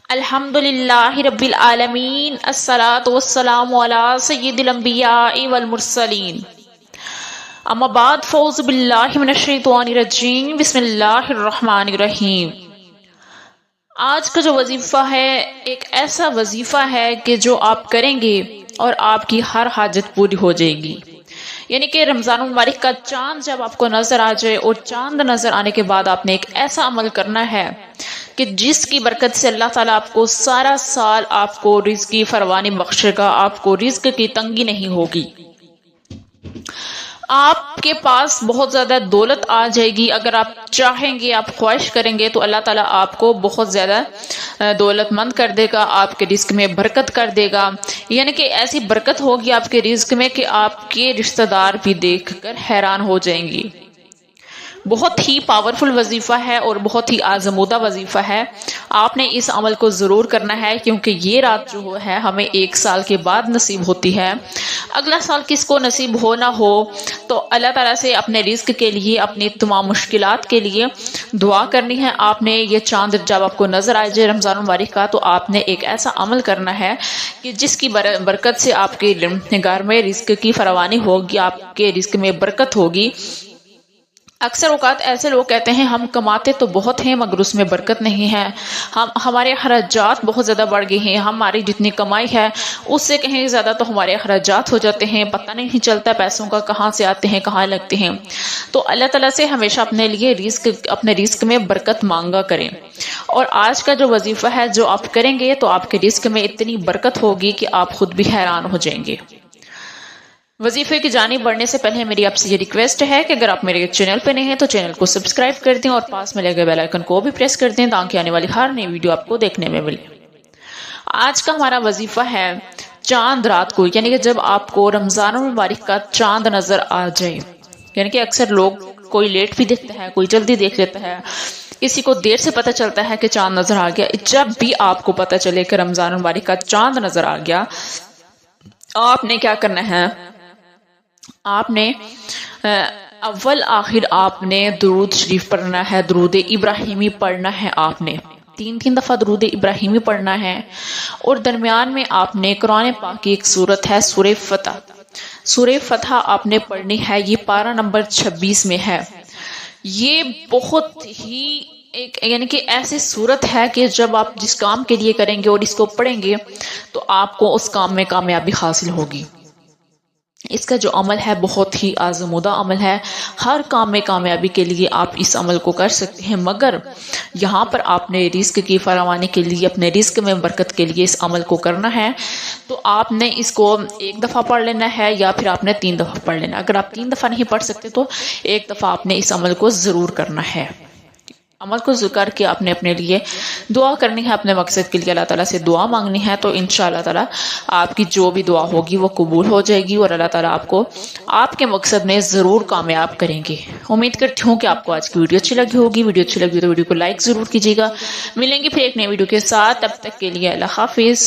الحمدللہ رب العالمین، الصلاۃ والسلام علی سید الانبیاء والمرسلین، اما بعد، فاعوذ باللہ من الشیطان الرجیم، بسم اللہ الرحمن الرحیم۔ آج کا جو وظیفہ ہے ایک ایسا وظیفہ ہے کہ جو آپ کریں گے اور آپ کی ہر حاجت پوری ہو جائے گی۔ یعنی کہ رمضان المبارک کا چاند جب آپ کو نظر آ جائے اور چاند نظر آنے کے بعد آپ نے ایک ایسا عمل کرنا ہے کہ جس کی برکت سے اللہ تعالیٰ آپ کو سارا سال آپ کو رزق کی فراوانی بخشے گا، آپ کو رزق کی تنگی نہیں ہوگی، آپ کے پاس بہت زیادہ دولت آ جائے گی۔ اگر آپ چاہیں گے، آپ خواہش کریں گے تو اللہ تعالیٰ آپ کو بہت زیادہ دولت مند کر دے گا، آپ کے رزق میں برکت کر دے گا۔ یعنی کہ ایسی برکت ہوگی آپ کے رزق میں کہ آپ کے رشتہ دار بھی دیکھ کر حیران ہو جائیں گی۔ بہت ہی پاورفل وظیفہ ہے اور بہت ہی آزمودہ وظیفہ ہے۔ آپ نے اس عمل کو ضرور کرنا ہے، کیونکہ یہ رات جو ہے ہمیں 1 سال کے بعد نصیب ہوتی ہے۔ اگلا سال کس کو نصیب ہو نہ ہو تو اللہ تعالیٰ سے اپنے رزق کے لیے، اپنی تمام مشکلات کے لیے دعا کرنی ہے۔ آپ نے یہ چاند جب آپ کو نظر آئے جائے رمضان المبارک کا، تو آپ نے ایک ایسا عمل کرنا ہے کہ جس کی برکت سے آپ کے گھر میں رزق کی فراوانی ہوگی، آپ کے رزق میں برکت ہوگی۔ اکثر اوقات ایسے لوگ کہتے ہیں ہم کماتے تو بہت ہیں مگر اس میں برکت نہیں ہے، ہمارے اخراجات بہت زیادہ بڑھ گئے ہیں، ہماری جتنی کمائی ہے اس سے کہیں زیادہ تو ہمارے اخراجات ہو جاتے ہیں، پتہ نہیں چلتا پیسوں کا کہاں سے آتے ہیں کہاں لگتے ہیں۔ تو اللہ تعالیٰ سے ہمیشہ اپنے لیے اپنے رزق میں برکت مانگا کریں۔ اور آج کا جو وظیفہ ہے جو آپ کریں گے تو آپ کے رزق میں اتنی برکت ہوگی کہ آپ خود بھی حیران ہو جائیں گے۔ وظیفے کی جانب بڑھنے سے پہلے میری آپ سے یہ ریکویسٹ ہے کہ اگر آپ میرے چینل پہ نہیں ہیں تو چینل کو سبسکرائب کر دیں اور پاس میں لگے بیل آئیکن کو بھی پریس کر دیں تاکہ آنے والی ہر نئی ویڈیو آپ کو دیکھنے میں ملے۔ آج کا ہمارا وظیفہ ہے چاند رات کو، یعنی کہ جب آپ کو رمضان المبارک کا چاند نظر آ جائے۔ یعنی کہ اکثر لوگ کوئی لیٹ بھی دیکھتا ہے، کوئی جلدی دیکھ لیتا ہے، کسی کو دیر سے پتہ چلتا ہے کہ چاند نظر آ گیا۔ جب بھی آپ کو پتہ چلے کہ رمضان المبارک کا چاند نظر آ گیا، آپ نے کیا کرنا ہے؟ آپ نے اول آخر آپ نے درود شریف پڑھنا ہے، درود ابراہیمی پڑھنا ہے۔ آپ نے 3 دفعہ درود ابراہیمی پڑھنا ہے، اور درمیان میں آپ نے قرآن پاک کی ایک سورت ہے سورہ فتح، سورہ فتح آپ نے پڑھنی ہے۔ یہ پارہ نمبر 26 میں ہے۔ یہ بہت ہی یعنی کہ ایسی صورت ہے کہ جب آپ جس کام کے لیے کریں گے اور اس کو پڑھیں گے تو آپ کو اس کام میں کامیابی حاصل ہوگی۔ اس کا جو عمل ہے بہت ہی آزمودہ عمل ہے، ہر کام میں کامیابی کے لیے آپ اس عمل کو کر سکتے ہیں، مگر یہاں پر آپ نے رزق کی فراوانی کے لیے، اپنے رزق میں برکت کے لیے اس عمل کو کرنا ہے۔ تو آپ نے اس کو 1 دفعہ پڑھ لینا ہے یا پھر آپ نے 3 دفعہ پڑھ لینا ہے۔ اگر آپ 3 دفعہ نہیں پڑھ سکتے تو 1 دفعہ آپ نے اس عمل کو ضرور کرنا ہے۔ عمل کو ذکر کے آپ نے اپنے لیے دعا کرنی ہے، اپنے مقصد کے لیے اللہ تعالیٰ سے دعا مانگنی ہے، تو انشاءاللہ تعالیٰ آپ کی جو بھی دعا ہوگی وہ قبول ہو جائے گی اور اللہ تعالیٰ آپ کو آپ کے مقصد میں ضرور کامیاب کریں گے۔ امید کرتی ہوں کہ آپ کو آج کی ویڈیو اچھی لگی ہوگی۔ ویڈیو اچھی لگی تو ویڈیو کو لائک ضرور کیجیے گا۔ ملیں گے پھر ایک نئی ویڈیو کے ساتھ، تب تک کے لیے اللہ حافظ۔